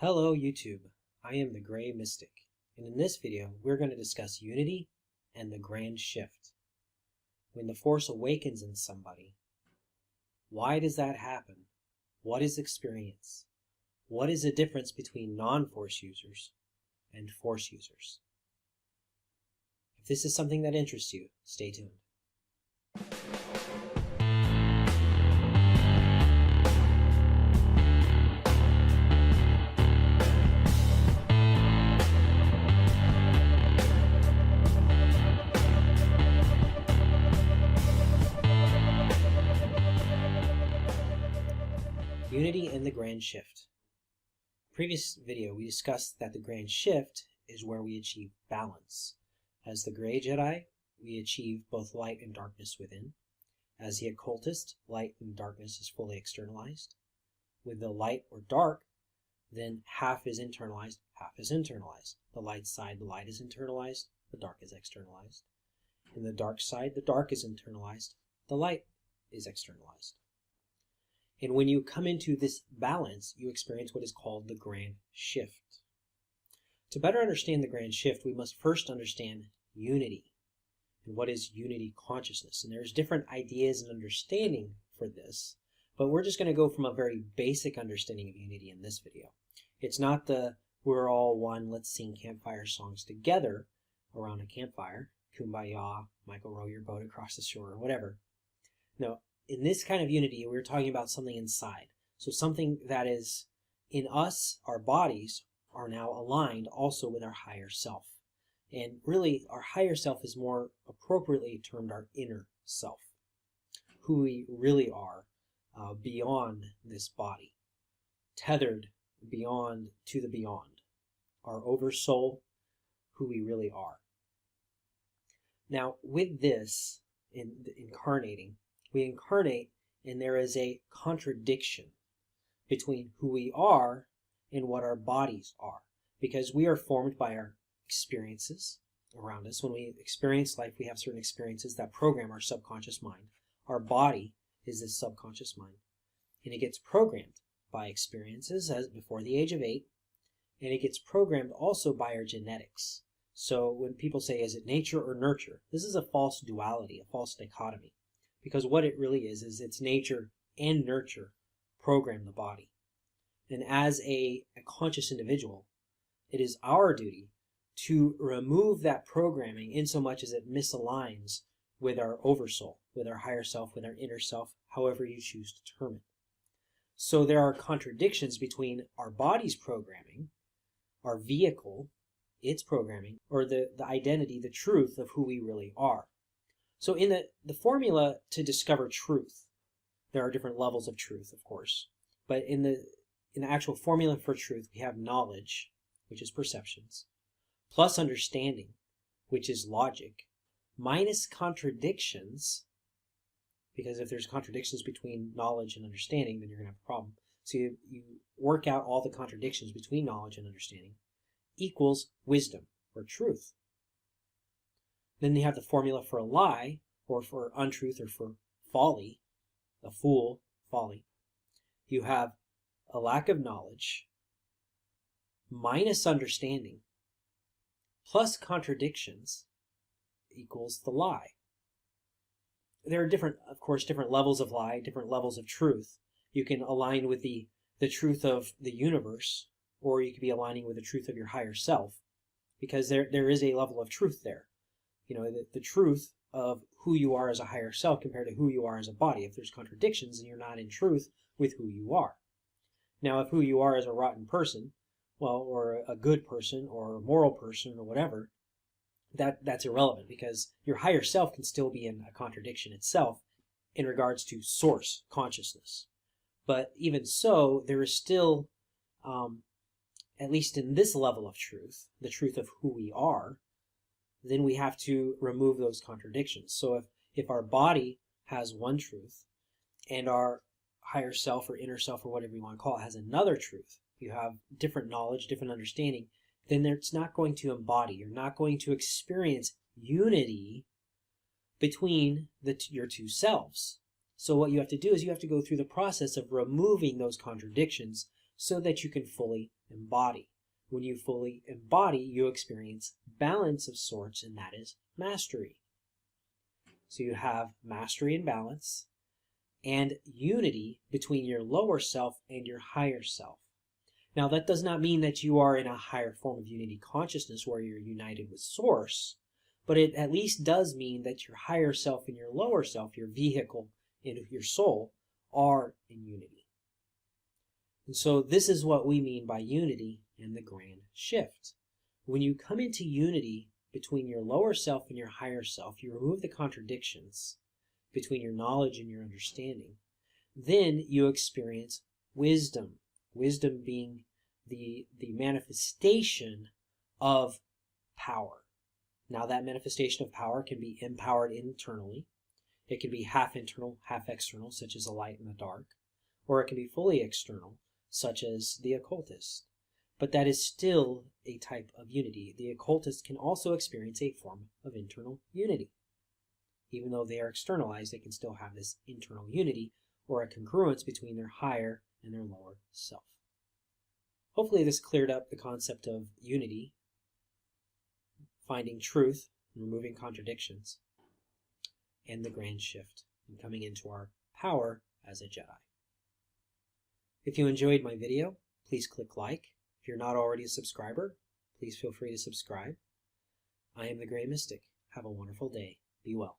Hello YouTube, I am the Gray Mystic, and in this video we're going to discuss unity and the grand shift. When the Force awakens in somebody, why does that happen? What is experience? What is the difference between non-Force users and Force users? If this is something that interests you, stay tuned. Unity and the grand shift. In the previous video we discussed that the grand shift is where we achieve balance. As the Gray Jedi, we achieve both light and darkness within. As the occultist, light and darkness is fully externalized. With the light or dark, then half is internalized, half is internalized. The light side, the light is internalized, the dark is externalized. In the dark side, the dark is internalized, the light is externalized. And when you come into this balance, you experience what is called the grand shift. To better understand the grand shift, we must first understand unity. And what is unity consciousness? And there's different ideas and understanding for this, but we're just going to go from a very basic understanding of unity in this video. It's not the we're all one, let's sing campfire songs together around a campfire, kumbaya, Michael, row your boat across the shore, or whatever. No. In this kind of unity, we're talking about something inside. So something that is in us, our bodies, are now aligned also with our higher self. And really, our higher self is more appropriately termed our inner self, who we really are beyond this body, tethered beyond to the beyond, our oversoul, who we really are. Now, with this, in incarnating, we incarnate, and there is a contradiction between who we are and what our bodies are, because we are formed by our experiences around us. When we experience life, we have certain experiences that program our subconscious mind. Our body is this subconscious mind, and it gets programmed by experiences as before the age of 8, and it gets programmed also by our genetics. So when people say, is it nature or nurture? This is a false duality, a false dichotomy. Because what it really is it's nature and nurture program the body. And as a conscious individual, it is our duty to remove that programming in so much as it misaligns with our oversoul, with our higher self, with our inner self, however you choose to term it. So there are contradictions between our body's programming, our vehicle, its programming, or the identity, the truth of who we really are. So in the formula to discover truth, there are different levels of truth, of course. But in the actual formula for truth, we have knowledge, which is perceptions, plus understanding, which is logic, minus contradictions, because if there's contradictions between knowledge and understanding, then you're going to have a problem. So you work out all the contradictions between knowledge and understanding, equals wisdom, or truth. Then you have the formula for a lie, or for untruth, or for folly, a fool, folly. You have a lack of knowledge, minus understanding, plus contradictions, equals the lie. There are different levels of lie, different levels of truth. You can align with the truth of the universe, or you could be aligning with the truth of your higher self, because there is a level of truth there. You know, the truth of who you are as a higher self compared to who you are as a body. If there's contradictions, then you're not in truth with who you are. Now, if who you are as a rotten person, well, or a good person, or a moral person, or whatever, that's irrelevant, because your higher self can still be in a contradiction itself in regards to source consciousness. But even so, there is still, at least in this level of truth, the truth of who we are, then we have to remove those contradictions. So if our body has one truth and our higher self or inner self or whatever you want to call it has another truth, you have different knowledge, different understanding, then it's not going to embody. You're not going to experience unity between your two selves. So what you have to do is you have to go through the process of removing those contradictions so that you can fully embody. When you fully embody, you experience balance of sorts, and that is mastery. So you have mastery and balance, and unity between your lower self and your higher self. Now, that does not mean that you are in a higher form of unity consciousness where you're united with Source, but it at least does mean that your higher self and your lower self, your vehicle and your soul, are in unity. And so this is what we mean by unity and the grand shift. When you come into unity between your lower self and your higher self, you remove the contradictions between your knowledge and your understanding. Then you experience wisdom. Wisdom being the manifestation of power. Now, that manifestation of power can be empowered internally. It can be half internal, half external, such as a light and a dark. Or it can be fully external, such as the occultist. But that is still a type of unity. The occultist can also experience a form of internal unity. Even though they are externalized, they can still have this internal unity or a congruence between their higher and their lower self. Hopefully this cleared up the concept of unity, finding truth, and removing contradictions, and the grand shift, and coming into our power as a Jedi. If you enjoyed my video, please click like. If you're not already a subscriber, please feel free to subscribe. I am the Gray Mystic. Have a wonderful day. Be well.